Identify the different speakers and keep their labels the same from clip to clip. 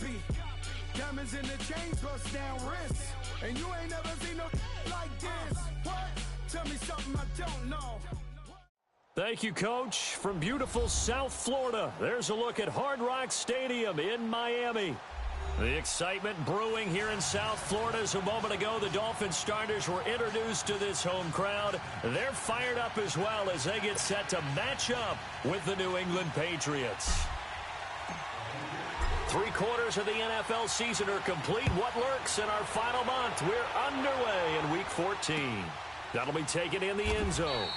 Speaker 1: Copy. Diamonds in the chains, bust down wrists. And you ain't never seen no like this. What? Tell me something I don't know.
Speaker 2: Thank you, Coach. From beautiful South Florida, there's a look at Hard Rock Stadium in Miami. The excitement brewing here in South Florida as a moment ago. The Dolphins starters were introduced to this home crowd. They're fired up as well as they get set to match up with the New England Patriots. 3/4 of the NFL season are complete. What lurks in our final month? We're underway in Week 14. That'll be taken in the end zone.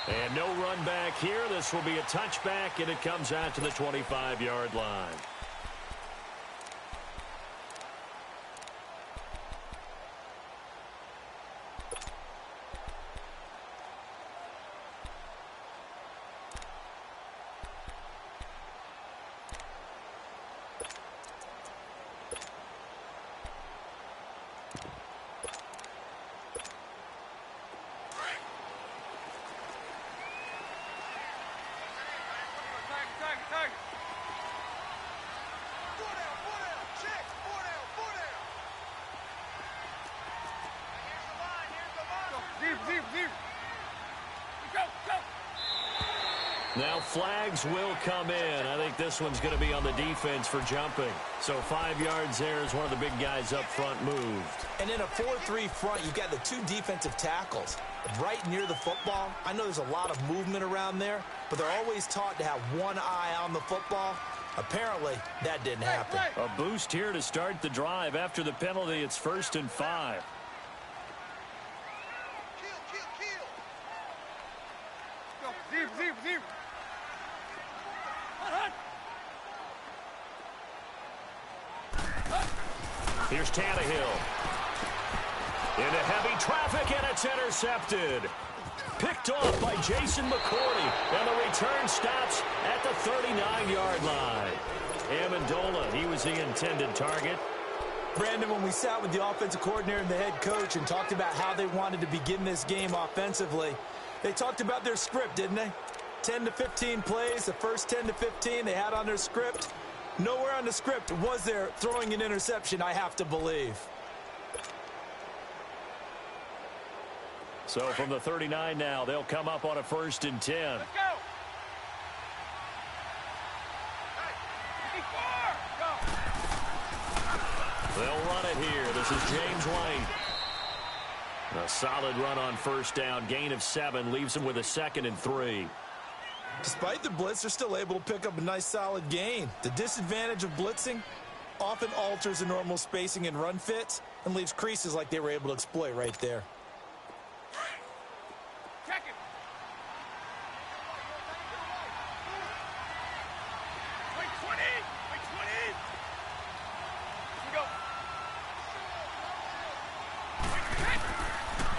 Speaker 2: And no run back here. This will be a touchback, and it comes out to the 25-yard line. Now flags will come in. I think this one's going to be on the defense for jumping. So 5 yards there as one of the big guys up front moved.
Speaker 3: And in a 4-3 front, you've got the two defensive tackles right near the football. I know there's a lot of movement around there, but they're always taught to have one eye on the football. Apparently, that didn't happen.
Speaker 2: A boost here to start the drive. After the penalty, it's 1st and 5. Here's Tannehill. Into heavy traffic, and it's intercepted. Picked off by Jason McCourty, and the return stops at the 39-yard line. Amendola, he was the intended target.
Speaker 3: Brandon, when we sat with the offensive coordinator and the head coach and talked about how they wanted to begin this game offensively, they talked about their script, didn't they? 10 to 15 plays, the first 10 to 15 they had on their script. Nowhere on the script was there throwing an interception, I have to believe.
Speaker 2: So from the 39 now, they'll come up on a 1st and 10.
Speaker 4: Let's go.
Speaker 2: They'll run it here. This is James White. A solid run on 1st down. Gain of 7 leaves them with a 2nd and 3.
Speaker 3: Despite the blitz, they're still able to pick up a nice solid gain. The disadvantage of blitzing often alters the normal spacing and run fits and leaves creases like they were able to exploit right there.
Speaker 4: Check it. Wait 20. Wait 20. Here we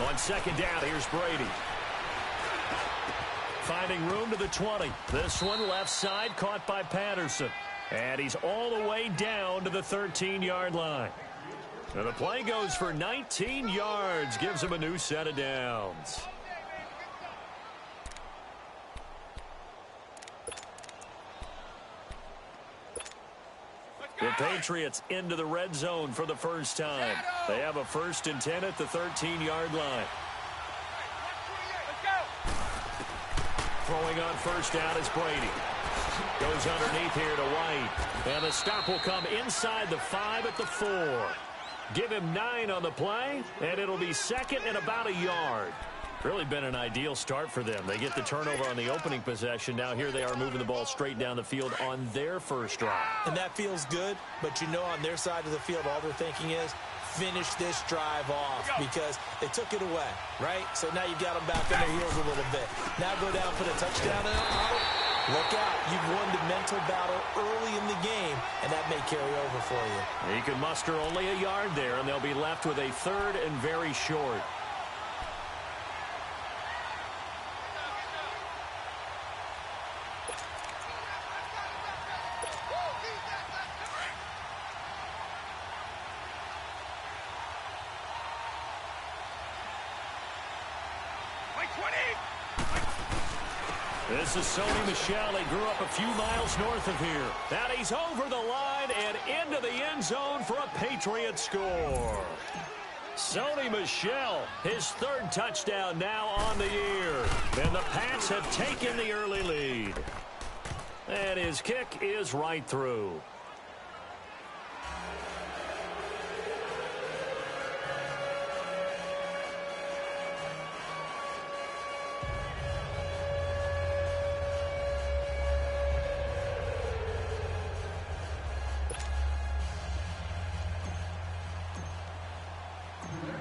Speaker 4: go.
Speaker 2: On 2nd down, here's Brady. Finding room to the 20. This one left side caught by Patterson. And he's all the way down to the 13-yard line. And the play goes for 19 yards. Gives him a new set of downs. The Patriots into the red zone for the first time. They have a 1st and 10 at the 13-yard line. Throwing on 1st down is Brady. Goes underneath here to White. And the stop will come inside the 5 at the 4. Give him 9 on the play, and it'll be 2nd and about a yard. Really been an ideal start for them. They get the turnover on the opening possession. Now here they are moving the ball straight down the field on their first drive.
Speaker 3: And that feels good, but you know on their side of the field all they're thinking is finish this drive off because they took it away, right? So now you've got them back on their heels a little bit. Now go down for the touchdown. Look out. You've won the mental battle early in the game, and that may carry over for you.
Speaker 2: He can muster only a yard there, and they'll be left with a 3rd and very short. This is Sony Michel. He grew up a few miles north of here. And he's over the line and into into the end zone for a Patriot score. Sony Michel, his third touchdown now on the year. And the Pats have taken the early lead. And his kick is right through.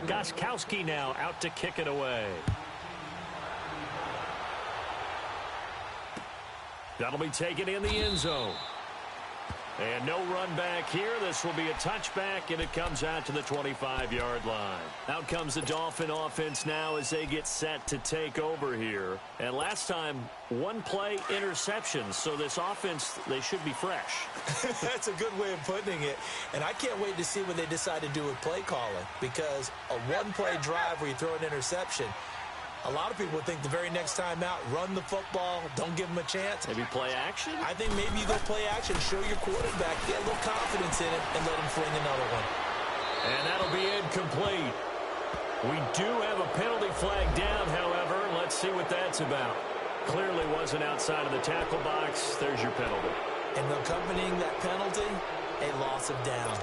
Speaker 2: Gostkowski now out to kick it away. That'll be taken in the end zone. And no run back here. This will be a touchback, and it comes out to the 25-yard line. Out comes the Dolphin offense now as they get set to take over here. And last time, one play interceptions. So this offense, they should be fresh.
Speaker 3: That's a good way of putting it. And I can't wait to see what they decide to do with play calling, because a one-play drive where you throw an interception, a lot of people think the very next time out, run the football, don't give them a chance.
Speaker 2: Maybe play action?
Speaker 3: I think maybe you go play action, show your quarterback, get a little confidence in it, and let him fling another one.
Speaker 2: And that'll be incomplete. We do have a penalty flag down, however. Let's see what that's about. Clearly wasn't outside of the tackle box. There's your penalty.
Speaker 3: And accompanying that penalty, a loss of down.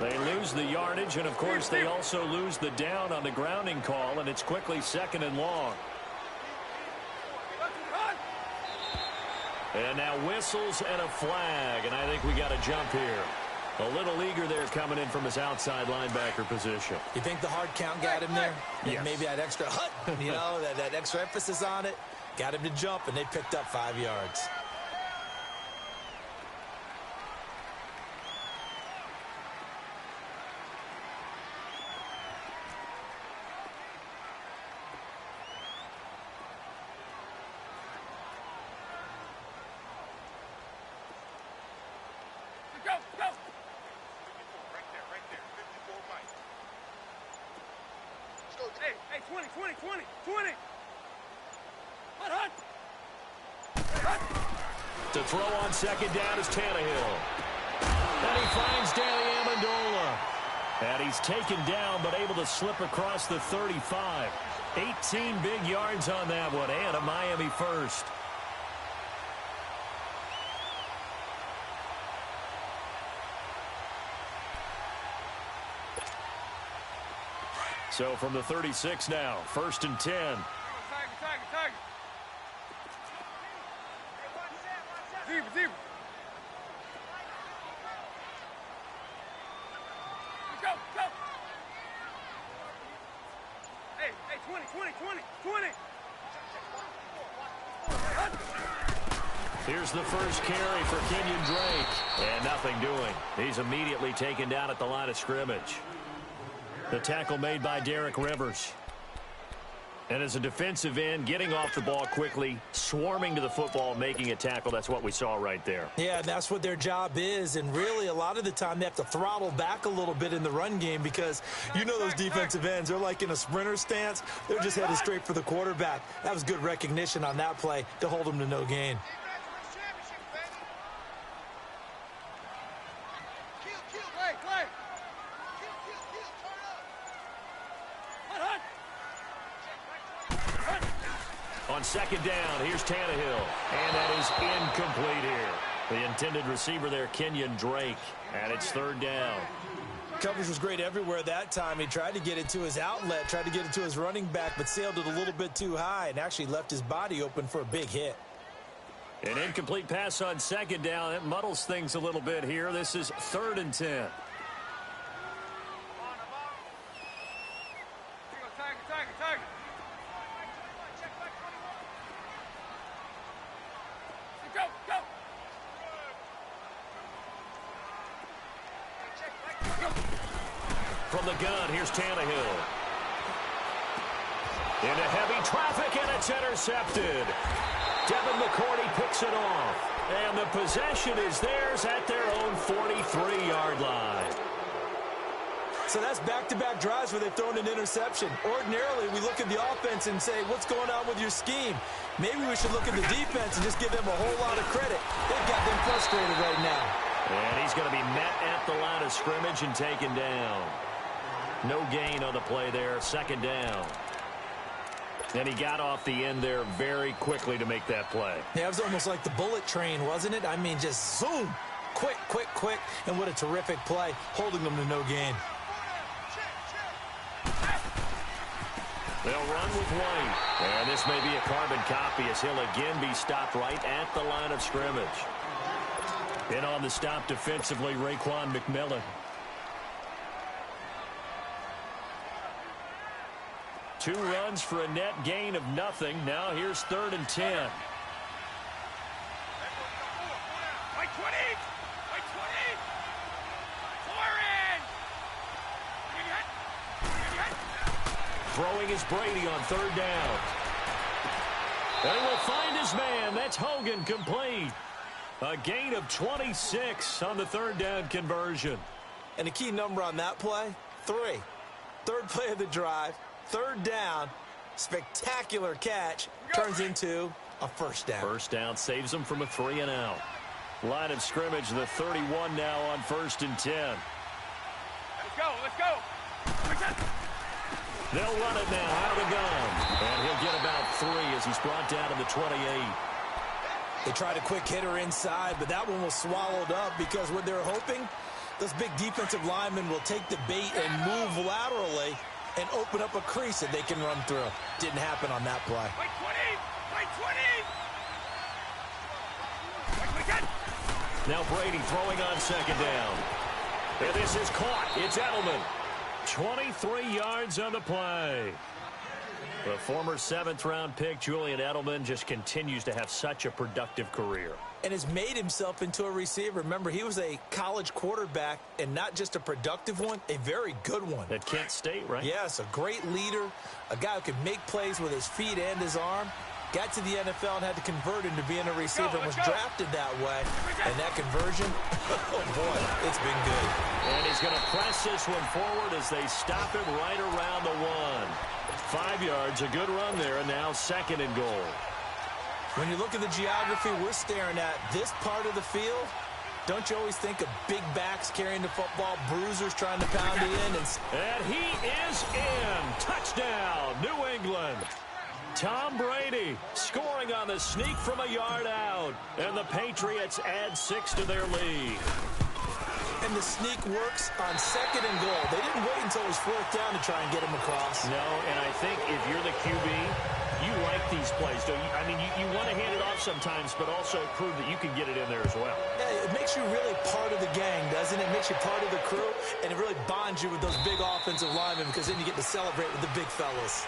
Speaker 2: They lose the yardage, and, of course, they also lose the down on the grounding call, and it's quickly second and long. And now whistles and a flag, and I think we got a jump here. A little eager there coming in from his outside linebacker position.
Speaker 3: You think the hard count got him there?
Speaker 2: Yes.
Speaker 3: Maybe that extra hut, you know, that extra emphasis on it, got him to jump, and they picked up 5 yards.
Speaker 4: Hey, 20.
Speaker 2: To throw on second down is Tannehill. And he finds Danny Amendola. And he's taken down, but able to slip across the 35. 18 big yards on that one, and a Miami first. So from the 36 now, 1st and 10.
Speaker 4: Tiger. Zebra. Go. Hey, 20.
Speaker 2: Here's the first carry for Kenyon Drake. And nothing doing. He's immediately taken down at the line of scrimmage. The tackle made by Derek Rivers. And as a defensive end, getting off the ball quickly, swarming to the football, making a tackle. That's what we saw right there.
Speaker 3: Yeah, that's what their job is. And really, a lot of the time, they have to throttle back a little bit in the run game because you know those defensive ends, they're like in a sprinter stance. They're just headed straight for the quarterback. That was good recognition on that play to hold them to no gain.
Speaker 2: On second down, here's Tannehill. And that is incomplete here. The intended receiver there, Kenyon Drake. And it's 3rd down.
Speaker 3: Coverage was great everywhere that time. He tried to get it to his outlet, tried to get it to his running back, but sailed it a little bit too high and actually left his body open for a big hit.
Speaker 2: An incomplete pass on second down. It muddles things a little bit here. This is 3rd and 10.
Speaker 4: Tiger. Go.
Speaker 2: From the gun, here's Tannehill. Into heavy traffic, and it's intercepted. Devin McCourty picks it off. And the possession is theirs at their own 43-yard line.
Speaker 3: So that's back-to-back drives where they've thrown an interception. Ordinarily, we look at the offense and say, what's going on with your scheme? Maybe we should look at the defense and just give them a whole lot of credit. They've got them frustrated right now.
Speaker 2: And he's going to be met at the line of scrimmage and taken down. No gain on the play there, second down. And he got off the end there very quickly to make that play.
Speaker 3: Yeah, it was almost like the bullet train, wasn't it? I mean, just zoom. Quick, quick, quick. And what a terrific play, holding them to no gain.
Speaker 2: They'll run with White. And this may be a carbon copy as he'll again be stopped right at the line of scrimmage. In on the stop defensively, Raekwon McMillan. 2 runs for a net gain of nothing. Now here's 3rd and 10.
Speaker 4: White 20! White 20!
Speaker 2: Throwing is Brady on 3rd down. And he will find his man. That's Hogan, complete. A gain of 26 on the 3rd down conversion.
Speaker 3: And the key number on that play, 3. 3rd play of the drive, 3rd down, spectacular catch, turns into a 1st down.
Speaker 2: 1st down saves them from a 3 and out. Line of scrimmage, the 31 now on 1st and 10.
Speaker 4: Let's go, let's go.
Speaker 2: They'll run it now out of the gun. And he'll get about 3 as he's brought down to the 28.
Speaker 3: They tried a quick hitter inside, but that one was swallowed up because what they're hoping, those big defensive linemen will take the bait and move laterally and open up a crease that they can run through. Didn't happen on that play.
Speaker 4: White 20! White 20!
Speaker 2: Now Brady throwing on 2nd down. And this is caught. It's Edelman. 23 yards on the play. The former 7th-round pick, Julian Edelman, just continues to have such a productive career.
Speaker 3: And has made himself into a receiver. Remember, he was a college quarterback, and not just a productive one, a very good one.
Speaker 2: At Kent State, right?
Speaker 3: Yes, a great leader, a guy who can make plays with his feet and his arm. Got to the NFL and had to convert into being a receiver and was drafted that way. And that conversion, oh boy, it's been good.
Speaker 2: And he's going to press this one forward as they stop him right around the 1. 5 yards, a good run there, and now 2nd and goal.
Speaker 3: When you look at the geography we're staring at, this part of the field, don't you always think of big backs carrying the football, bruisers trying to pound it in?
Speaker 2: And he is in. Touchdown, New England. Tom Brady scoring on the sneak from a yard out. And the Patriots add 6 to their lead.
Speaker 3: And the sneak works on 2nd and goal. They didn't wait until it was 4th down to try and get him across.
Speaker 2: No, and I think if you're the QB, you like these plays, don't you? I mean, you want to hand it off sometimes, but also prove that you can get it in there as well.
Speaker 3: Yeah, it makes you really part of the gang, doesn't it? It makes you part of the crew, and it really bonds you with those big offensive linemen because then you get to celebrate with the big fellas.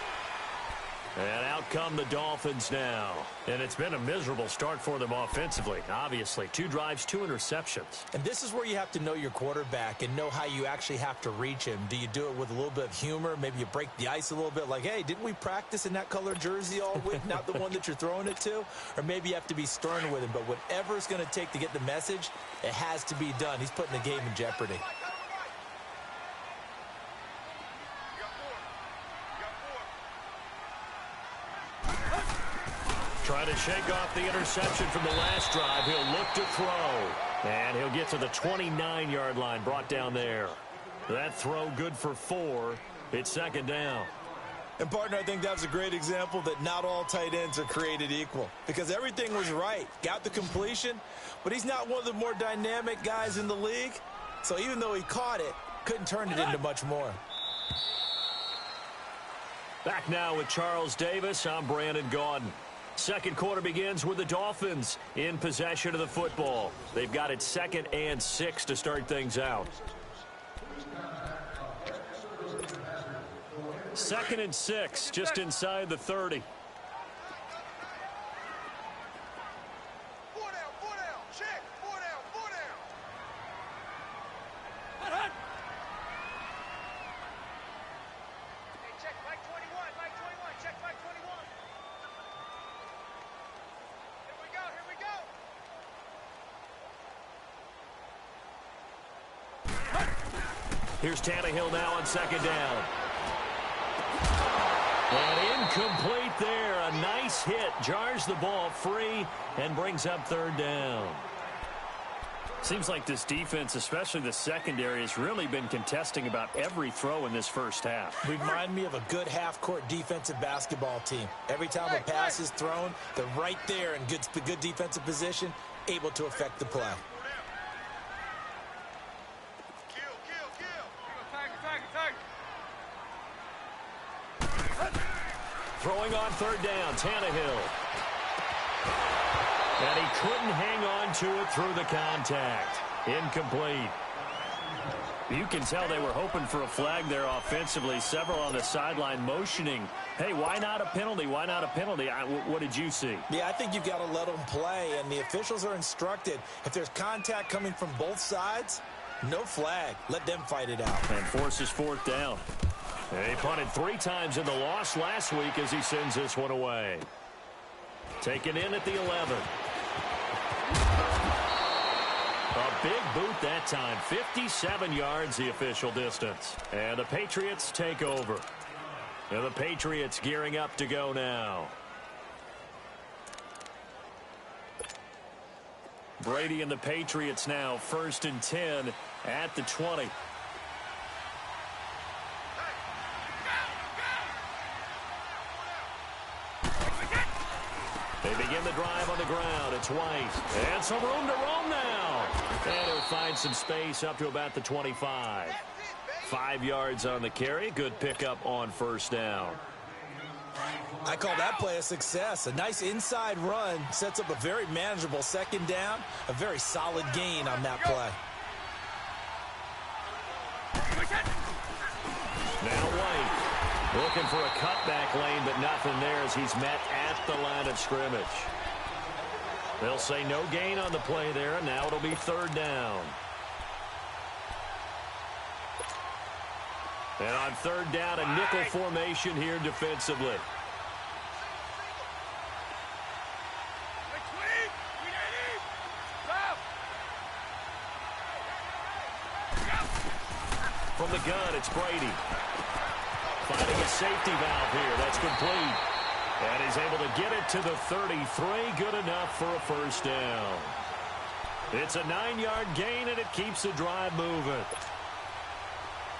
Speaker 2: And out come the Dolphins now. And it's been a miserable start for them offensively, obviously. 2 drives, 2 interceptions.
Speaker 3: And this is where you have to know your quarterback and know how you actually have to reach him. Do you do it with a little bit of humor? Maybe you break the ice a little bit like, hey, didn't we practice in that color jersey all week? Not the one that you're throwing it to? Or maybe you have to be stern with him. But whatever it's going to take to get the message, it has to be done. He's putting the game in jeopardy.
Speaker 2: Trying to shake off the interception from the last drive. He'll look to throw. And he'll get to the 29-yard line, brought down there. That throw good for 4. It's 2nd down.
Speaker 3: And, partner, I think that was a great example that not all tight ends are created equal. Because everything was right. Got the completion, but he's not one of the more dynamic guys in the league. So even though he caught it, couldn't turn it into much more.
Speaker 2: Back now with Charles Davis. I'm Brandon Gaudin. Second quarter begins with the Dolphins in possession of the football. They've got it 2nd and 6 to start things out. 2nd and 6, just inside the 30. Here's Tannehill now on 2nd down. And incomplete there. A nice hit. Jars the ball free and brings up 3rd down. Seems like this defense, especially the secondary, has really been contesting about every throw in this first half.
Speaker 3: Remind me of a good half-court defensive basketball team. Every time a pass is thrown, they're right there in good defensive position, able to affect the play.
Speaker 2: Throwing on third down, Tannehill. And he couldn't hang on to it through the contact. Incomplete. You can tell they were hoping for a flag there offensively. Several on the sideline motioning, hey, why not a penalty? Why not a penalty? What did you see?
Speaker 3: Yeah, I think you've got to let them play, and the officials are instructed. If there's contact coming from both sides, no flag. Let them fight it out.
Speaker 2: And forces fourth down. He punted 3 times in the loss last week as he sends this one away. Taken in at the 11. A big boot that time. 57 yards the official distance. And the Patriots take over. And the Patriots gearing up to go now. Brady and the Patriots now 1st and 10 at the 20. They begin the drive on the ground. It's White. And some room to roam now. And he'll find some space up to about the 25. 5 yards on the carry. Good pickup on first down.
Speaker 3: I call that play a success. A nice inside run sets up a very manageable second down. A very solid gain on that play.
Speaker 2: Now White. Looking for a cutback lane, but nothing there as he's met at the line of scrimmage. They'll say no gain on the play there, and now it'll be third down. And on third down, a nickel formation here defensively. From the gun, it's Brady. Finding a safety valve here. That's complete. And he's able to get it to the 33. Good enough for a first down. It's a 9-yard gain, and it keeps the drive moving.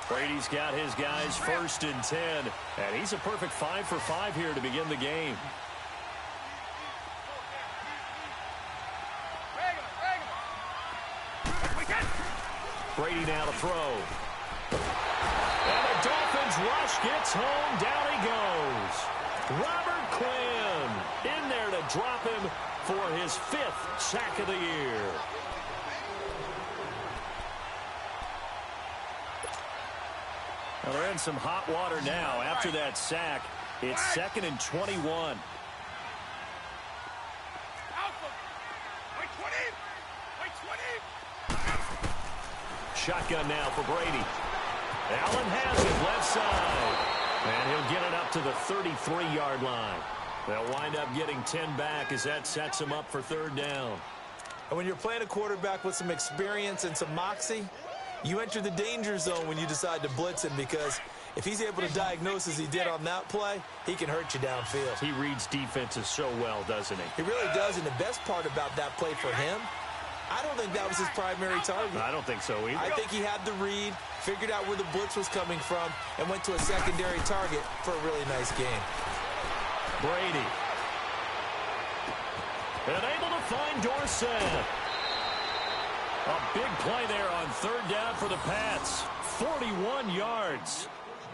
Speaker 2: Brady's got his guys 1st and 10. And he's a perfect 5 for 5 here to begin the game. Brady now to throw. And the Dolphins rush gets home. Down he goes. Robert Quinn in there to drop him for his 5th sack of the year. Well, they're in some hot water now. After that sack, it's 2nd and 21. Shotgun now for Brady. Allen has it left side. And he'll get it up to the 33-yard line. They'll wind up getting 10 back as that sets him up for third down.
Speaker 3: And when you're playing a quarterback with some experience and some moxie, you enter the danger zone when you decide to blitz him, because if he's able to diagnose as he did on that play, he can hurt you downfield.
Speaker 2: He reads defenses so well, doesn't he?
Speaker 3: He really does, and the best part about that play for him, I don't think that was his primary target.
Speaker 2: I don't think so either.
Speaker 3: I think he had the read, figured out where the blitz was coming from, and went to a secondary target for a really nice game.
Speaker 2: Brady. And able to find Dorsett. A big play there on third down for the Pats. 41 yards.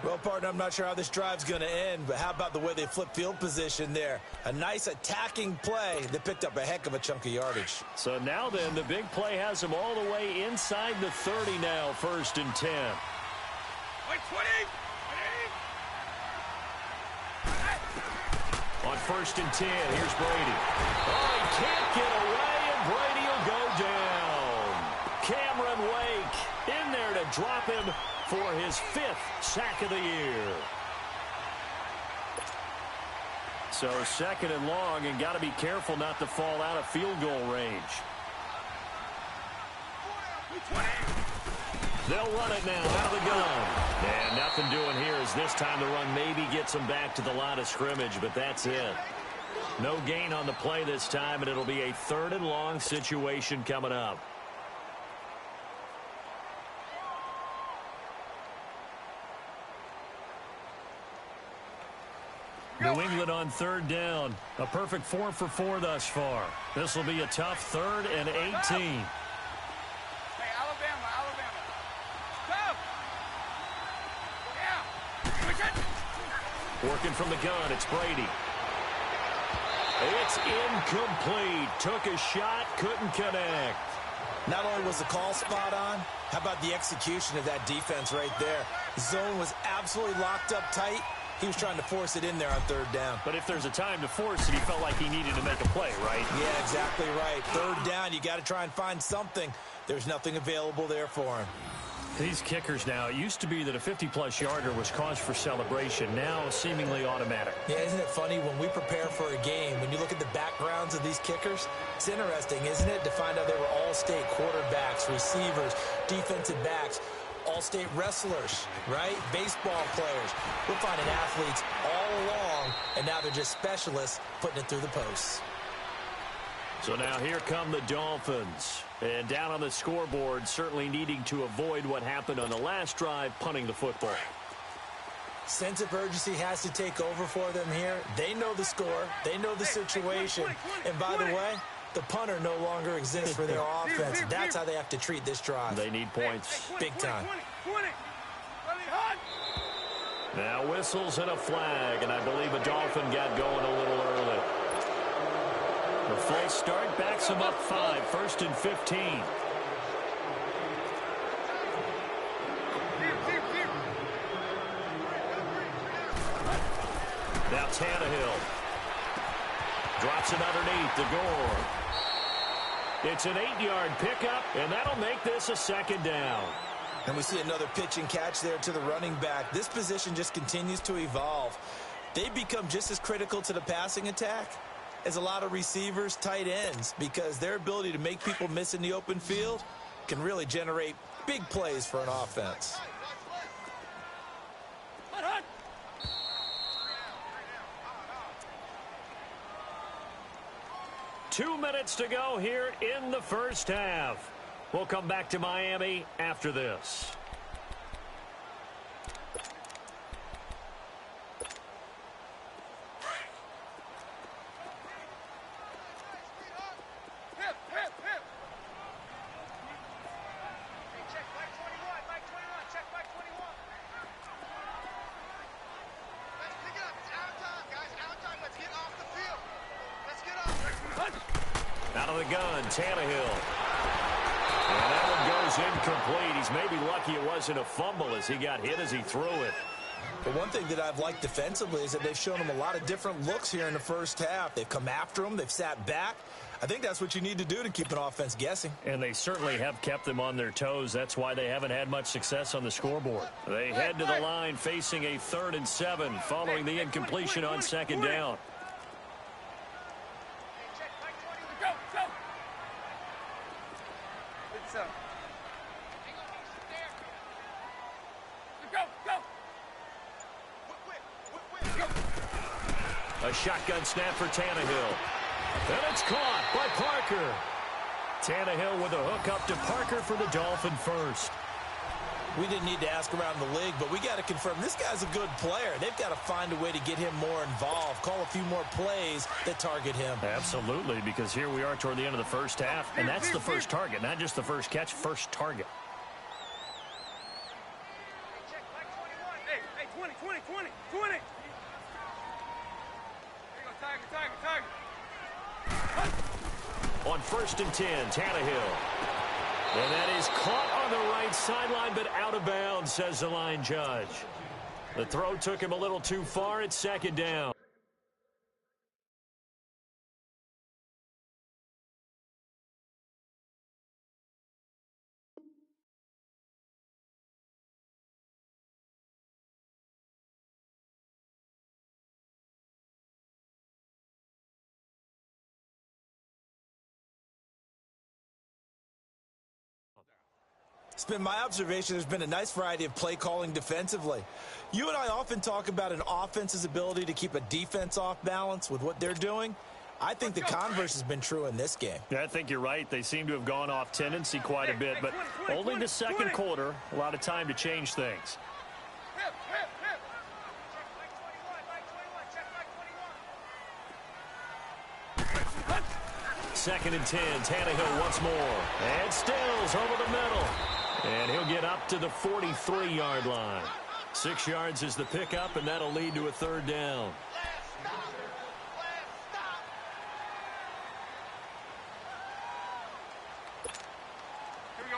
Speaker 3: Well, partner, I'm not sure how this drive's going to end, but how about the way they flip field position there? A nice attacking play that picked up a heck of a chunk of yardage.
Speaker 2: So now then, the big play has them all the way inside the 30 now, 1st and 10. On 1st and 10, here's Brady. Oh, he can't get away, and Brady will go down. Cameron Wake in there to drop him for his 5th sack of the year. So 2nd and long, and got to be careful not to fall out of field goal range. They'll run it now out of the gun. And nothing doing here as this time the run maybe gets them back to the line of scrimmage, but that's it. No gain on the play this time, and it'll be a 3rd and long situation coming up. New England on third down. A perfect 4 for 4 thus far. This will be a tough 3rd and 18.
Speaker 4: Hey, Alabama. Go! Yeah! Push it!
Speaker 2: Working from the gun, it's Brady. It's incomplete. Took a shot, couldn't connect.
Speaker 3: Not only was the call spot on, how about the execution of that defense right there? The zone was absolutely locked up tight. He was trying to force it in there on 3rd down.
Speaker 2: But if there's a time to force it, he felt like he needed to make a play, right?
Speaker 3: Yeah, exactly right. 3rd down, you got to try and find something. There's nothing available there for him.
Speaker 2: These kickers now, it used to be that a 50-plus yarder was cause for celebration. Now, seemingly automatic.
Speaker 3: Yeah, isn't it funny when we prepare for a game, when you look at the backgrounds of these kickers, it's interesting, isn't it, to find out they were all-state quarterbacks, receivers, defensive backs, all-state wrestlers, right? Baseball players. We're finding athletes all along, and now they're just specialists putting it through the posts.
Speaker 2: So now here come the Dolphins. And down on the scoreboard, certainly needing to avoid what happened on the last drive, punting the football.
Speaker 3: Sense of urgency has to take over for them here. They know the score. They know the situation. And by the way, the punter no longer exists for their offense. That's how they have to treat this drive.
Speaker 2: They need points.
Speaker 3: Big time.
Speaker 2: Now whistles and a flag, and I believe a Dolphin got going a little early. The false start backs him up 5, 1st and 15. Now Tannehill. Drops it underneath to Gore. It's an 8-yard pickup, and that'll make this a 2nd down.
Speaker 3: And we see another pitch and catch there to the running back. This position just continues to evolve. They become just as critical to the passing attack as a lot of receivers, tight ends, because their ability to make people miss in the open field can really generate big plays for an offense.
Speaker 2: 2 minutes to go here in the first half. We'll come back to Miami after this. Out of the gun, Tannehill. And that one goes incomplete. He's maybe lucky it wasn't a fumble as he got hit as he threw it.
Speaker 3: But one thing that I've liked defensively is that they've shown him a lot of different looks here in the first half. They've come after him. They've sat back. I think that's what you need to do to keep an offense guessing.
Speaker 2: And they certainly have kept them on their toes. That's why they haven't had much success on the scoreboard. They head to the line facing a 3rd and 7 following the incompletion on 2nd down. A shotgun snap for Tannehill. And it's caught by Parker. Tannehill with a hook up to Parker for the Dolphin first.
Speaker 3: We didn't need to ask around the league, but we got to confirm this guy's a good player. They've got to find a way to get him more involved, call a few more plays that target him.
Speaker 2: Absolutely, because here we are toward the end of the first half, and that's the first target, not just the first catch, first target.
Speaker 4: Hey, 20. Tiger.
Speaker 2: On 1st and 10, Tannehill. And that is caught on the right sideline, but out of bounds, says the line judge. The throw took him a little too far. It's 2nd down.
Speaker 3: It's been my observation there's been a nice variety of play calling defensively. You and I often talk about an offense's ability to keep a defense off balance with what they're doing. I think the converse has been true in this game.
Speaker 2: Yeah, I think you're right. They seem to have gone off tendency quite a bit, but only the second quarter, a lot of time to change things. 2nd and 10. Tannehill once more. And Stills over the middle. And he'll get up to the 43-yard line. 6 yards is the pickup, and that'll lead to a 3rd down.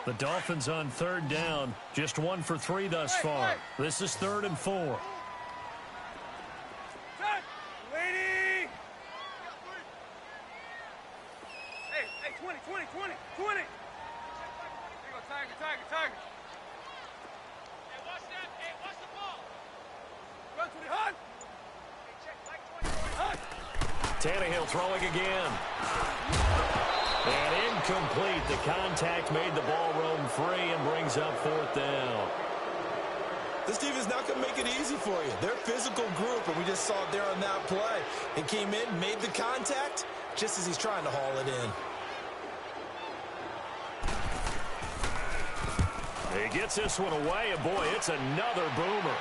Speaker 2: The Dolphins on 3rd down. Just 1 for 3 thus far. This is 3rd and 4.
Speaker 4: Lady! Hey, 20. There you go, Tiger. Hey, watch that. Hey, watch the ball. Run, 20, Hunt. Hey, check, like 20, Hunt.
Speaker 2: Tannehill throwing again. And incomplete. The contact made the ball roam free and brings up 4th down.
Speaker 3: This defense not going to make it easy for you. They're a physical group, and we just saw it there on that play. It came in, made the contact, just as he's trying to haul it in.
Speaker 2: He gets this one away, and boy, it's another boomer.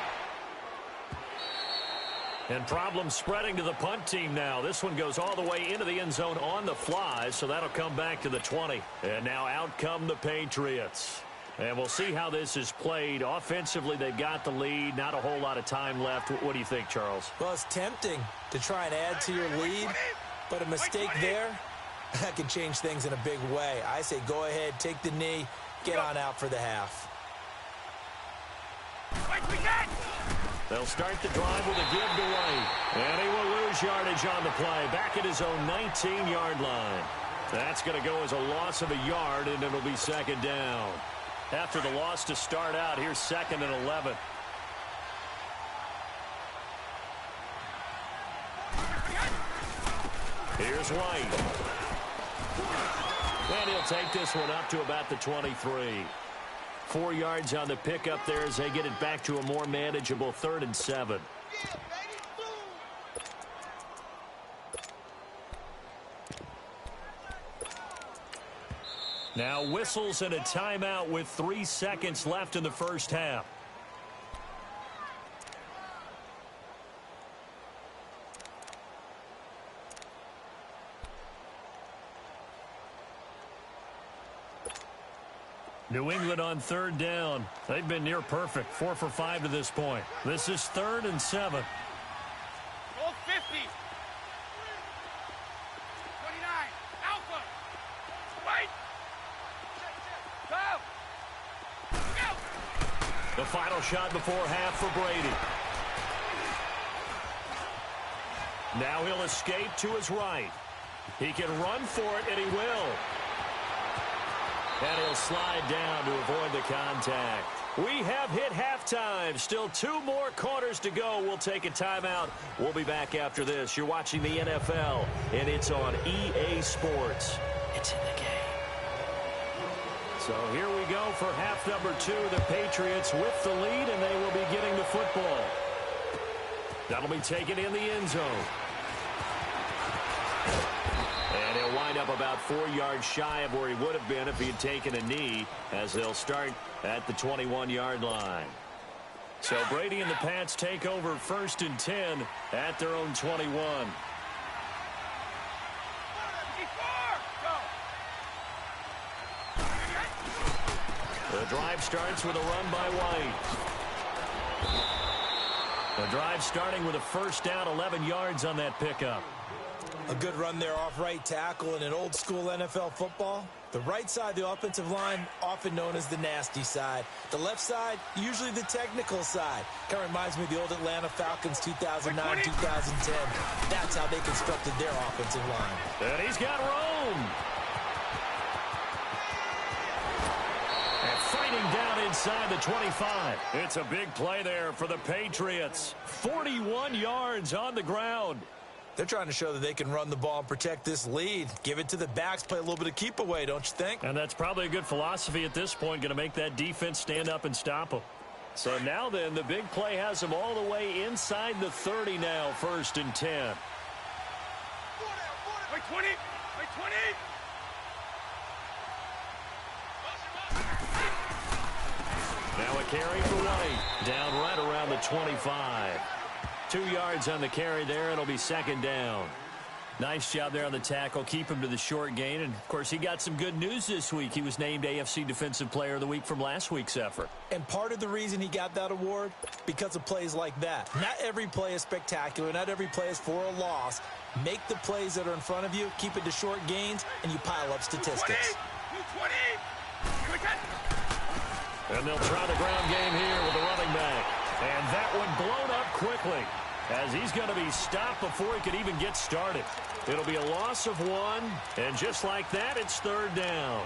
Speaker 2: And problems spreading to the punt team now. This one goes all the way into the end zone on the fly, so that'll come back to the 20. And now out come the Patriots. And we'll see how this is played. Offensively, they've got the lead. Not a whole lot of time left. What do you think, Charles?
Speaker 3: Well, it's tempting to try and add to your lead, but a mistake there, that can change things in a big way. I say go ahead, take the knee, get on out for the half.
Speaker 2: They'll start the drive with a give to White. And he will lose yardage on the play. Back at his own 19-yard line. That's going to go as a loss of a yard, and it'll be 2nd down. After the loss to start out, here's 2nd and 11. Here's White. And he'll take this one up to about the 23. 4 yards on the pickup there as they get it back to a more manageable 3rd and 7. Now whistles and a timeout with 3 seconds left in the first half. New England on 3rd down. They've been near perfect. 4 for 5 to this point. This is 3rd and 7.
Speaker 4: Goal 50. 29. Alpha. Right. Go.
Speaker 2: The final shot before half for Brady. Now he'll escape to his right. He can run for it, and he will. And he'll slide down to avoid the contact. We have hit halftime. Still 2 more quarters to go. We'll take a timeout. We'll be back after this. You're watching the NFL, and it's on EA Sports. It's in the game. So here we go for half number 2. The Patriots with the lead, and they will be getting the football. That'll be taken in the end zone. And he'll wind up about 4 yards shy of where he would have been if he had taken a knee, as they'll start at the 21-yard line. So Brady and the Pats take over 1st and 10 at their own 21. The drive starts with a run by White. The drive starting with a 1st down, 11 yards on that pickup.
Speaker 3: A good run there off right tackle in an old-school NFL football. The right side of the offensive line, often known as the nasty side. The left side, usually the technical side. Kind of reminds me of the old Atlanta Falcons 2009, 2010. That's how they constructed their offensive line.
Speaker 2: And he's got Rome. And fighting down inside the 25. It's a big play there for the Patriots. 41 yards on the ground.
Speaker 3: They're trying to show that they can run the ball and protect this lead. Give it to the backs, play a little bit of keep away, don't you think?
Speaker 2: And that's probably a good philosophy at this point, going to make that defense stand up and stop them. So now then, the big play has them all the way inside the 30 now, 1st and 10.
Speaker 4: Wait, 20. Wait, 20.
Speaker 2: Now a carry for White. Down right around the 25. 2 yards on the carry there. It'll be 2nd down. Nice job there on the tackle. Keep him to the short gain. And, of course, he got some good news this week. He was named AFC Defensive Player of the Week from last week's effort.
Speaker 3: And part of the reason he got that award, because of plays like that. Not every play is spectacular. Not every play is for a loss. Make the plays that are in front of you, keep it to short gains, and you pile up statistics.
Speaker 4: 20.
Speaker 2: And they'll try the ground game here with the running back. And that one blown up quickly, as he's going to be stopped before he could even get started. It'll be a loss of 1, and just like that, it's 3rd down.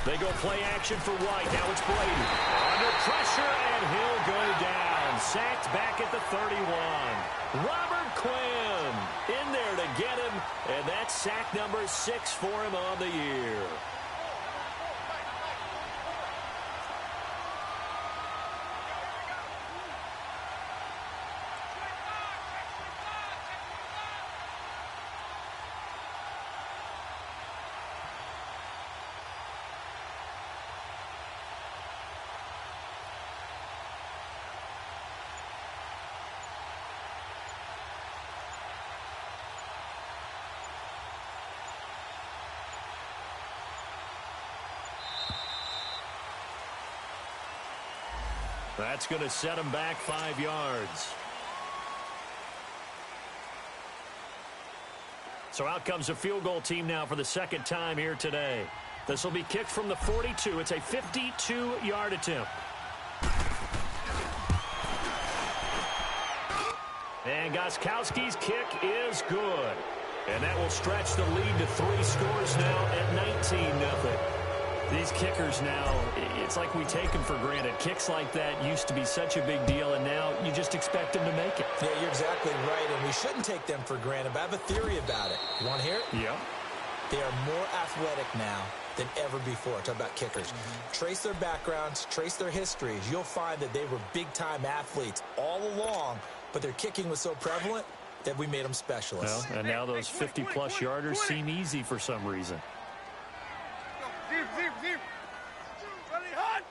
Speaker 2: They go play action for White. Now it's Brady. Under pressure, and he'll go down. Sacked back at the 31. Robert Quinn in there to get him, and that's sack number 6 for him on the year. That's going to set him back 5 yards. So out comes a field goal team now for the 2nd time here today. This will be kicked from the 42. It's a 52-yard attempt. And Gostkowski's kick is good. And that will stretch the lead to 3 scores now at 19-0. These kickers now, it's like we take them for granted. Kicks like that used to be such a big deal, and now you just expect them to make it.
Speaker 3: Yeah, you're exactly right, and we shouldn't take them for granted, but I have a theory about it. You want to hear it?
Speaker 2: Yeah.
Speaker 3: They are more athletic now than ever before. Talk about kickers. Trace their backgrounds, trace their histories. You'll find that they were big-time athletes all along, but their kicking was so prevalent that we made them specialists.
Speaker 2: Well, and now those 50-plus yarders seem easy for some reason.
Speaker 4: Zip. Ready, hot.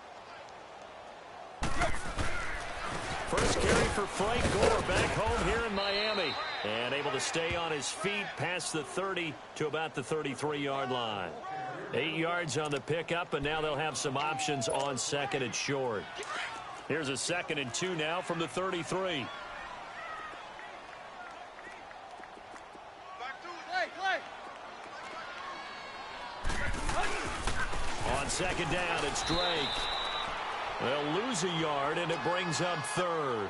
Speaker 2: First carry for Frank Gore back home here in Miami. And able to stay on his feet past the 30 to about the 33-yard line. 8 yards on the pickup, and now they'll have some options on 2nd and short. Here's a 2nd and 2 now from the 33. On 2nd down, it's Drake. They'll lose a yard, and it brings up 3rd.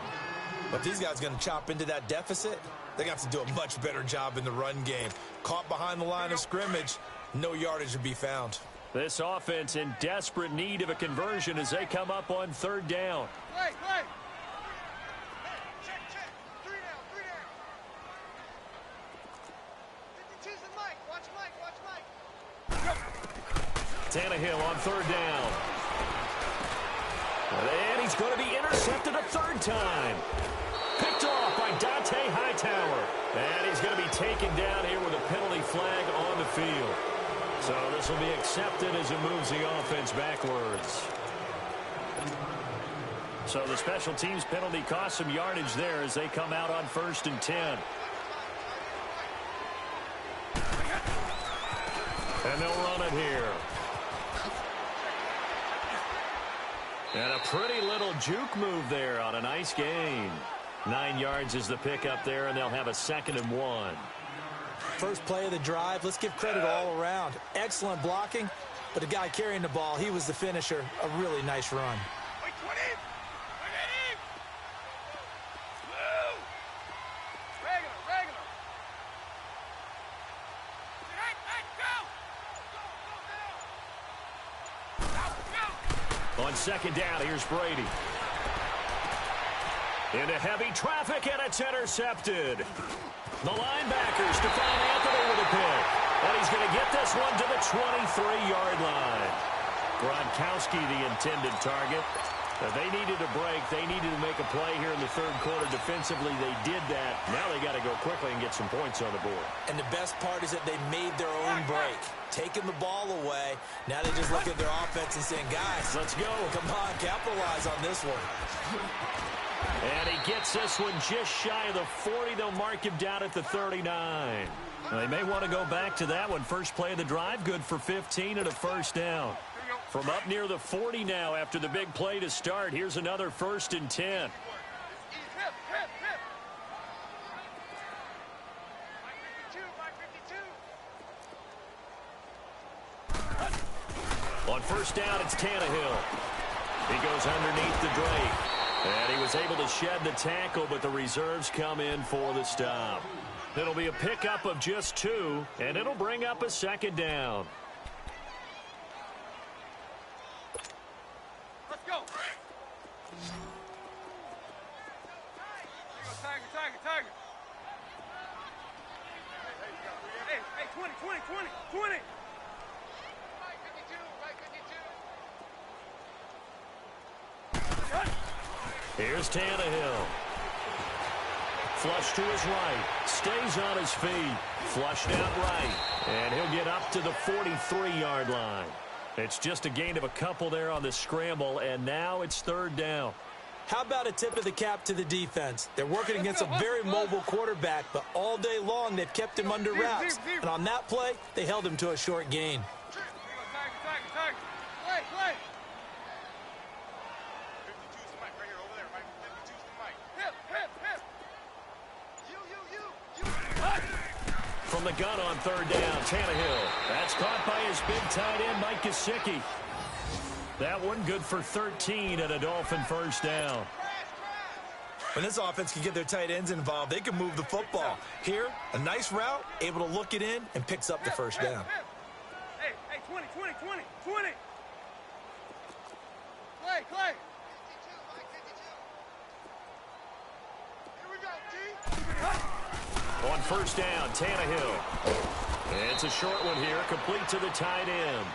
Speaker 3: But these guys are going to chop into that deficit. They got to do a much better job in the run game. Caught behind the line of scrimmage, no yardage to be found.
Speaker 2: This offense in desperate need of a conversion as they come up on 3rd down.
Speaker 4: Play. Check. 3 down. 52's the Mike. Watch Mike.
Speaker 2: Tannehill on 3rd down. And he's going to be intercepted a 3rd time. Picked off by Dante Hightower. And he's going to be taken down here with a penalty flag on the field. So this will be accepted as it moves the offense backwards. So the special teams penalty cost some yardage there as they come out on 1st and 10. And they'll run it here. And a pretty little juke move there on a nice gain. 9 yards is the pickup there, and they'll have a 2nd and 1.
Speaker 3: First play of the drive, let's give credit all around. Excellent blocking, but the guy carrying the ball, he was the finisher. A really nice run.
Speaker 4: Wait, 20. Regular. Go.
Speaker 2: On 2nd down, here's Brady. Into heavy traffic, and it's intercepted. The linebacker, Stephon Anthony with a pick. And he's going to get this one to the 23-yard line. Gronkowski, the intended target. They needed a break. They needed to make a play here in the third quarter. Defensively, they did that. Now they got to go quickly and get some points on the board.
Speaker 3: And the best part is that they made their own break, taking the ball away. Now they just look at their offense and saying, guys,
Speaker 2: let's go.
Speaker 3: Come on, capitalize on this one.
Speaker 2: And he gets this one just shy of the 40. They'll mark him down at the 39. They may want to go back to that one. First play of the drive, good for 15 and a first down. From up near the 40 now after the big play to start. Here's another 1st and 10. On first down, it's Tannehill. He goes underneath the Drake. And he was able to shed the tackle, but the reserves come in for the stop. It'll be a pickup of just 2, and it'll bring up a 2nd down.
Speaker 4: Tiger. Hey, 20.
Speaker 2: Here's Tannehill. Flush to his right. Stays on his feet. Flushed out right. And he'll get up to the 43-yard line. It's just a gain of a couple there on the scramble, and now it's 3rd down.
Speaker 3: How about a tip of the cap to the defense? They're working against a very mobile quarterback, but all day long they've kept him under wraps. And on that play, they held him to a short gain.
Speaker 4: Tiger. Play.
Speaker 2: From the gun on 3rd down, Tannehill. That's caught by his big tight end, Mike Gesicki. That one good for 13 and a Dolphin first down.
Speaker 3: When this offense can get their tight ends involved, they can move the football. Here, a nice route, able to look it in, and picks up the first down.
Speaker 4: Hey, 20. Clay. Here we go, D.
Speaker 2: On first down, Tannehill. It's a short one here, complete to the tight end.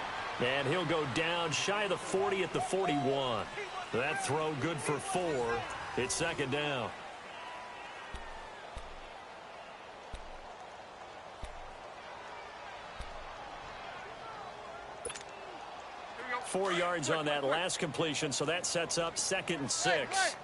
Speaker 2: And he'll go down shy of the 40 at the 41. That throw good for 4. It's 2nd down.
Speaker 4: Here
Speaker 2: 4 yards on that last completion, so that sets up 2nd and 6.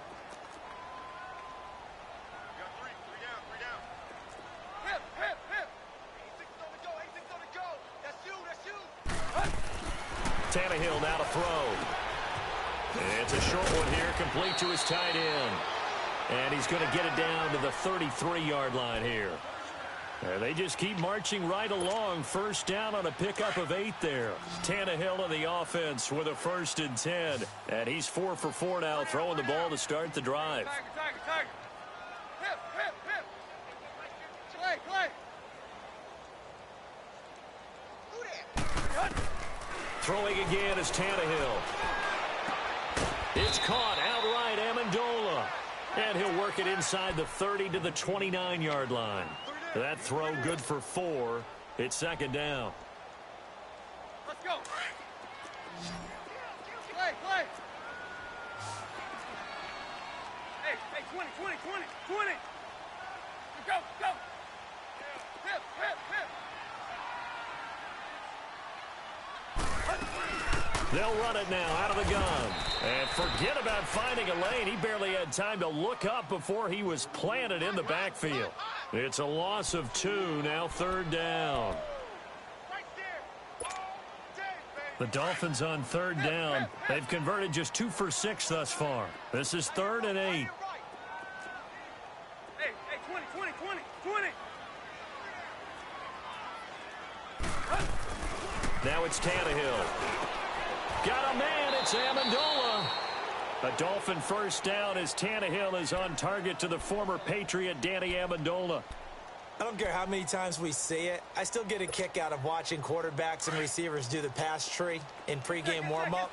Speaker 2: Tannehill now to throw. It's a short one here, complete to his tight end. And he's going to get it down to the 33-yard line here. And they just keep marching right along. First down on a pickup of 8 there. Tannehill on the offense with a 1st and 10. And he's 4 for 4 now, throwing the ball to start the drive.
Speaker 4: Tiger. Hip. Clay.
Speaker 2: Throwing again is Tannehill. It's caught outright, Amendola. And he'll work it inside the 30 to the 29-yard line. That throw good for 4. It's 2nd down.
Speaker 4: Let's go. Clay. Hey, 20. Go. Hip.
Speaker 2: They'll run it now out of the gun. And forget about finding a lane. He barely had time to look up before he was planted in the backfield. It's a loss of 2, now 3rd down. The Dolphins on 3rd down. They've converted just 2 for 6 thus far. This is 3rd and 8.
Speaker 4: Hey, 20.
Speaker 2: Now it's Tannehill. Got a man, it's Amendola. A Dolphin first down as Tannehill is on target to the former Patriot Danny Amendola.
Speaker 3: I don't care how many times we see it. I still get a kick out of watching quarterbacks and receivers do the pass tree in pregame warm-up.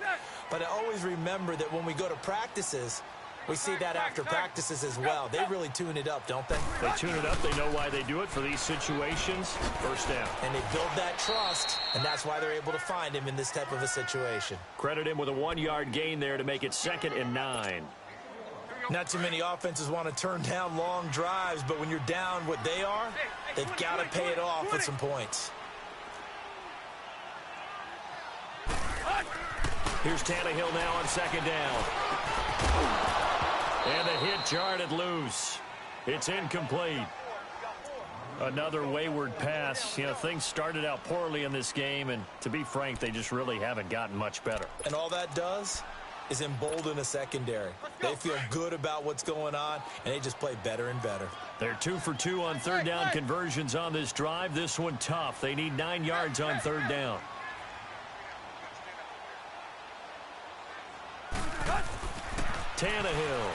Speaker 3: But I always remember that when we go to practices, We see that after practices as well. They really tune it up, don't they?
Speaker 2: They tune it up. They know why they do it for these situations. First down.
Speaker 3: And they build that trust, and that's why they're able to find him in this type of a situation.
Speaker 2: Credit him with a 1-yard gain there to make it 2nd and 9.
Speaker 3: Not too many offenses want to turn down long drives, but when you're down what they are, they've got to pay it off with some points.
Speaker 2: Here's Tannehill now on 2nd down. And the hit jarred it loose. It's incomplete. Another wayward pass. You know, things started out poorly in this game, and to be frank, they just really haven't gotten much better.
Speaker 3: And all that does is embolden a secondary. They feel good about what's going on, and they just play better and better.
Speaker 2: They're 2 for 2 on 3rd down conversions on this drive. This one tough. They need 9 yards on 3rd down. Tannehill.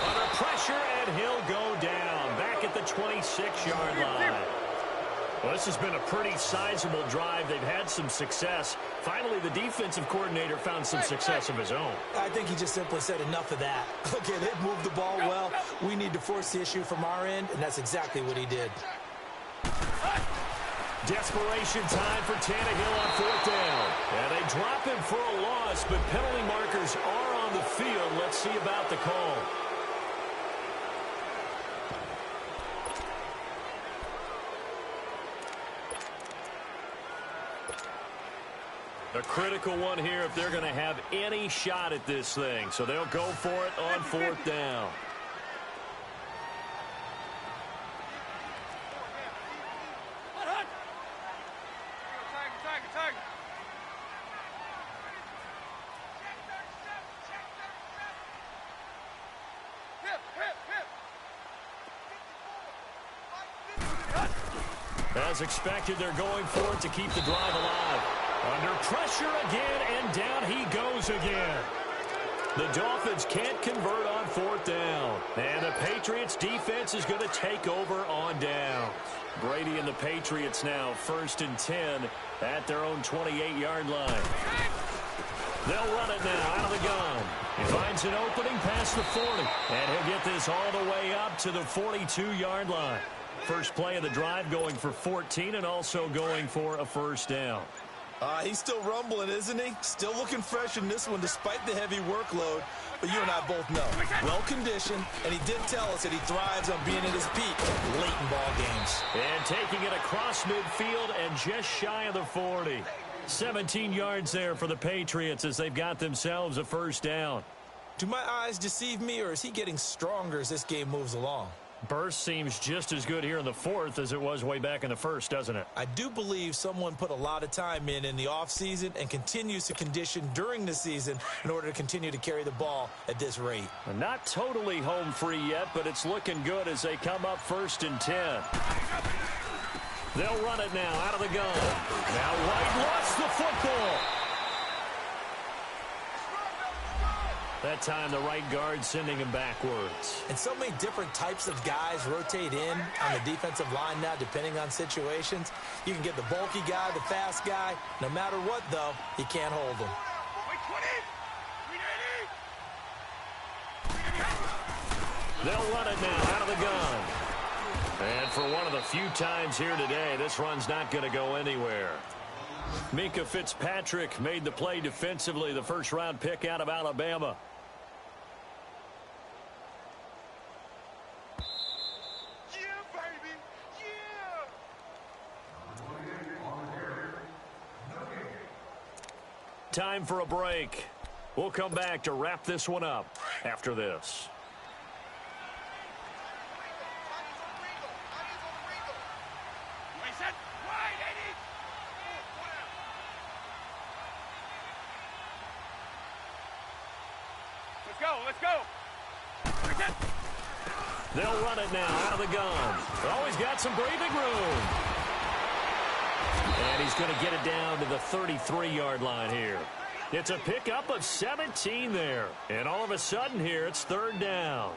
Speaker 2: Under pressure, and he'll go down. Back at the 26-yard line. Well, this has been a pretty sizable drive. They've had some success. Finally, the defensive coordinator found some success of his own.
Speaker 3: I think he just simply said enough of that. Okay, they've moved the ball well. We need to force the issue from our end, and that's exactly what he did.
Speaker 2: Desperation time for Tannehill on 4th down. And they drop him for a loss, but penalty markers are on the field. Let's see about the call. A critical one here if they're going to have any shot at this thing. So they'll go for it on 4th down. As expected, they're going for it to keep the drive alive. Under pressure again, and down he goes again. The Dolphins can't convert on 4th down. And the Patriots defense is going to take over on down. Brady and the Patriots now 1st and 10 at their own 28-yard line. They'll run it now out of the gun. He finds an opening past the 40. And he'll get this all the way up to the 42-yard line. First play of the drive going for 14 and also going for a 1st down.
Speaker 3: He's still rumbling, isn't he? Still looking fresh in this one despite the heavy workload. But you and I both know, well-conditioned, and he did tell us that he thrives on being at his peak late in ball games.
Speaker 2: And taking it across midfield and just shy of the 40. 17 yards there for the Patriots as they've got themselves a 1st down.
Speaker 3: Do my eyes deceive me, or is he getting stronger as this game moves along?
Speaker 2: Burst seems just as good here in the 4th as it was way back in the 1st, doesn't it?
Speaker 3: I do believe someone put a lot of time in the offseason and continues to condition during the season in order to continue to carry the ball at this rate.
Speaker 2: Not totally home free yet, but it's looking good as they come up 1st and 10. They'll run it now out of the gun. Now White lost the football. That time the right guard sending him backwards.
Speaker 3: And so many different types of guys rotate in on the defensive line now depending on situations. You can get the bulky guy, the fast guy. No matter what, though, you can't hold him.
Speaker 2: They'll run it now out of the gun. And for one of the few times here today, this run's not going to go anywhere. Minkah Fitzpatrick made the play defensively, the first-round pick out of Alabama.
Speaker 4: Yeah, baby. Yeah.
Speaker 2: Time for a break. We'll come back to wrap this one up after this.
Speaker 4: Let's go.
Speaker 2: They'll run it now out of the gun. Always got some breathing room. And he's going to get it down to the 33-yard line here. It's a pickup of 17 there. And all of a sudden here, it's 3rd down.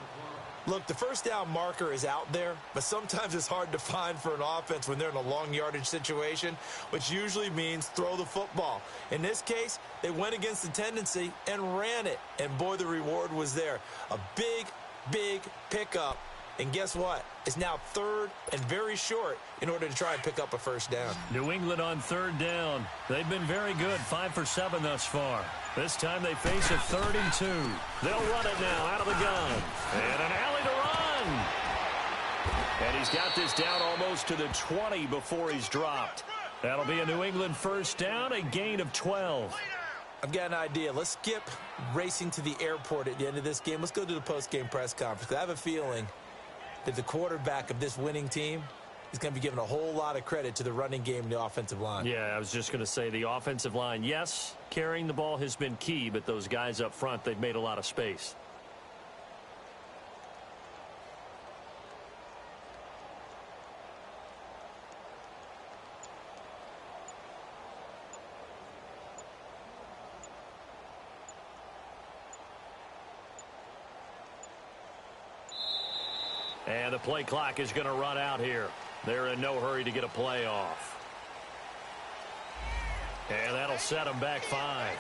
Speaker 3: Look, the first down marker is out there, but sometimes it's hard to find for an offense when they're in a long yardage situation, which usually means throw the football. In this case, they went against the tendency and ran it, and boy, the reward was there. A big, big pickup, and guess what? It's now 3rd and very short in order to try and pick up a first down.
Speaker 2: New England on 3rd down. They've been very good, 5 for 7 thus far. This time they face a 3rd and 2. They'll run it now out of the gun. And an alley to run. And he's got this down almost to the 20 before he's dropped. That'll be a New England first down, a gain of 12.
Speaker 3: I've got an idea. Let's skip racing to the airport at the end of this game. Let's go to the post-game press conference. I have a feeling that the quarterback of this winning team is going to be given a whole lot of credit to the running game and the offensive line.
Speaker 2: Yeah, I was just going to say the offensive line, yes, carrying the ball has been key, but those guys up front, they've made a lot of space. And the play clock is going to run out here. They're in no hurry to get a play off. And that'll set them back 5.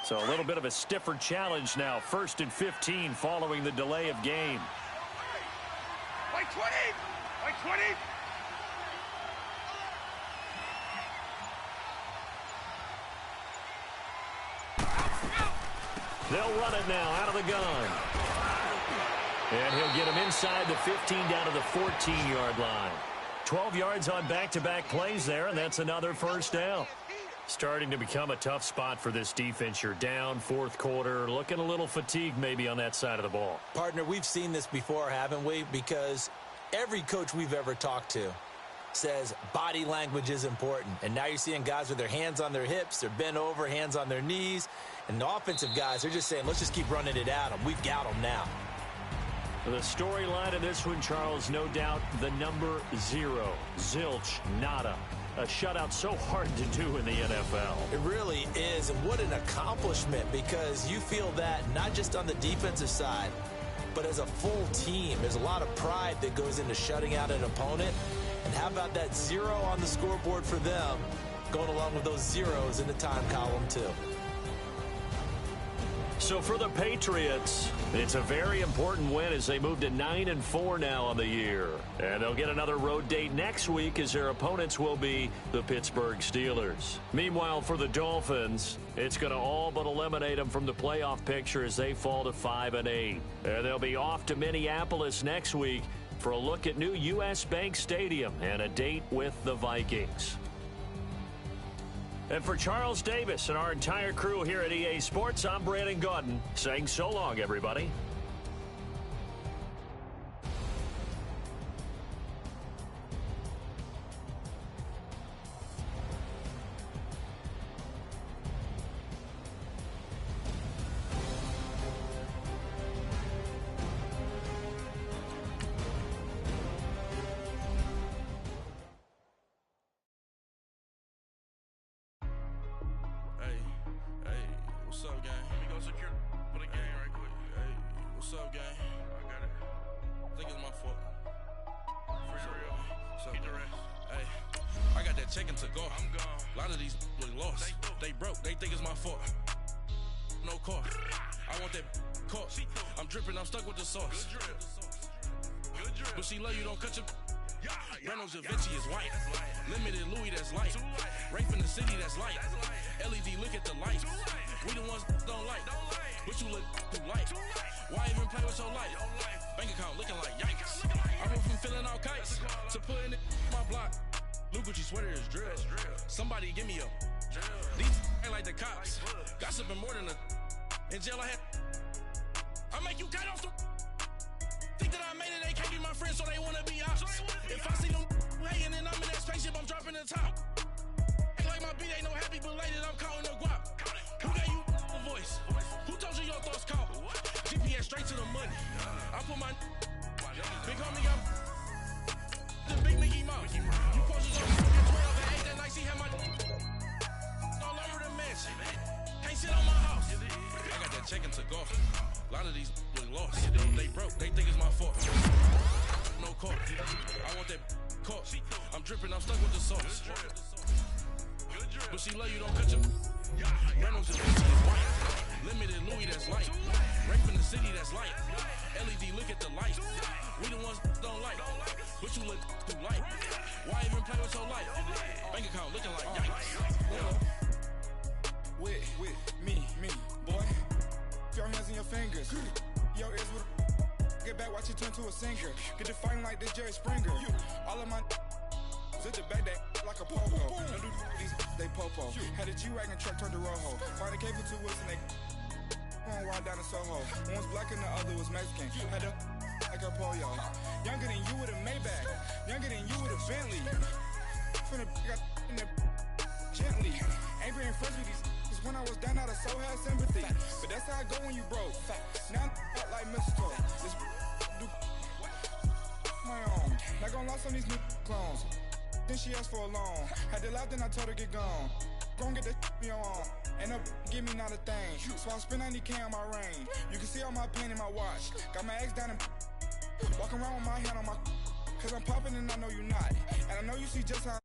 Speaker 2: So a little bit of a stiffer challenge now. 1st and 15 following the delay of game.
Speaker 4: Like 20! Like 20!
Speaker 2: They'll run it now out of the gun. And he'll get him inside the 15 down to the 14-yard line. 12 yards on back-to-back plays there, and that's another first down. Starting to become a tough spot for this defense. You're down 4th quarter, looking a little fatigued maybe on that side of the ball.
Speaker 3: Partner, we've seen this before, haven't we? Because every coach we've ever talked to says body language is important. And now you're seeing guys with their hands on their hips, they're bent over, hands on their knees. And the offensive guys, they're just saying, let's just keep running it at them. We've got them now.
Speaker 2: The storyline of this one, Charles, no doubt the number 0. Zilch, nada. A shutout so hard to do in the NFL.
Speaker 3: It really is, and what an accomplishment, because you feel that not just on the defensive side, but as a full team. There's a lot of pride that goes into shutting out an opponent. And how about that 0 on the scoreboard for them, going along with those zeros in the time column too.
Speaker 2: So for the Patriots, it's a very important win as they move to 9-4 now on the year. And they'll get another road date next week as their opponents will be the Pittsburgh Steelers. Meanwhile, for the Dolphins, it's going to all but eliminate them from the playoff picture as they fall to 5-8. And they'll be off to Minneapolis next week for a look at new U.S. Bank Stadium and a date with the Vikings. And for Charles Davis and our entire crew here at EA Sports, I'm Brandon Gaudin saying so long, everybody.
Speaker 5: What's up, gang? Let me go secure for the game right quick. Hey, what's up, gang? I got it. I think it's my fault. For real. What's up, the rest. Hey, I got that chicken to go. I'm gone. A lot of these look lost. They broke. They think it's my fault. No car. I want that caught. I'm dripping. I'm stuck with the sauce. Good drip. Good drip. But she love you. Don't cut your. Reynolds Da Vinci is white. Limited Louis, that's light. Rafe in the city, that's light. LED, look at the lights. We the ones don't like. But you look too light. Why even play with your life? Bank account looking like yikes. I went from filling out kites to putting it in my block. Blue Gucci sweater is drill. Somebody give me a. These ain't like the cops. Gossiping more than a. In jail I had. I make you cut off the. Think that I made it, they can't be my friends, so they wanna be ops. If I see them hating and I'm in that spaceship, I'm dropping the top. Ain't like my beat ain't no happy belated, I'm calling no guap. Who gave you a voice? Who checking to golf. A lot of these look lost. They broke, they think it's my fault. No court. I want that court. I'm dripping, I'm stuck with the sauce. But she love you, don't cut your Reynolds and Gucci is white. Limited Louis, that's light. Rape in the city, that's light. LED, look at the light. We the ones don't like. But you look too light. Why even play with your life? Bank account looking like yikes.
Speaker 1: With me, boy. Your hands and your fingers. Your ears with get back, watch you turn to a singer. Get to fighting like this Jerry Springer. All of my sit the back that like a popo. Don't do these they popo. Had a G-Wagon truck turned to Rojo. Find a cable 2 wheels and they going wild down in Soho. One was black and the other was Mexican. Had a like a pollo. Younger than you with a Maybach. Younger than you with a Bentley. From the got in the gently. Angry and friends with these. When I was down, I so had sympathy. But that's how I go when you broke. Now I'm like mistletoe. This do my own. Not gonna lie on these new clones. Then she asked for a loan. Had to laugh, then I told her get gone. Gon' get that me on. Ain't no give me not a thing. So I spend 90K on my ring. You can see all my pain in my watch. Got my ex down and walking around with my hand on my. Cause I'm popping and I know you not. And I know you see just how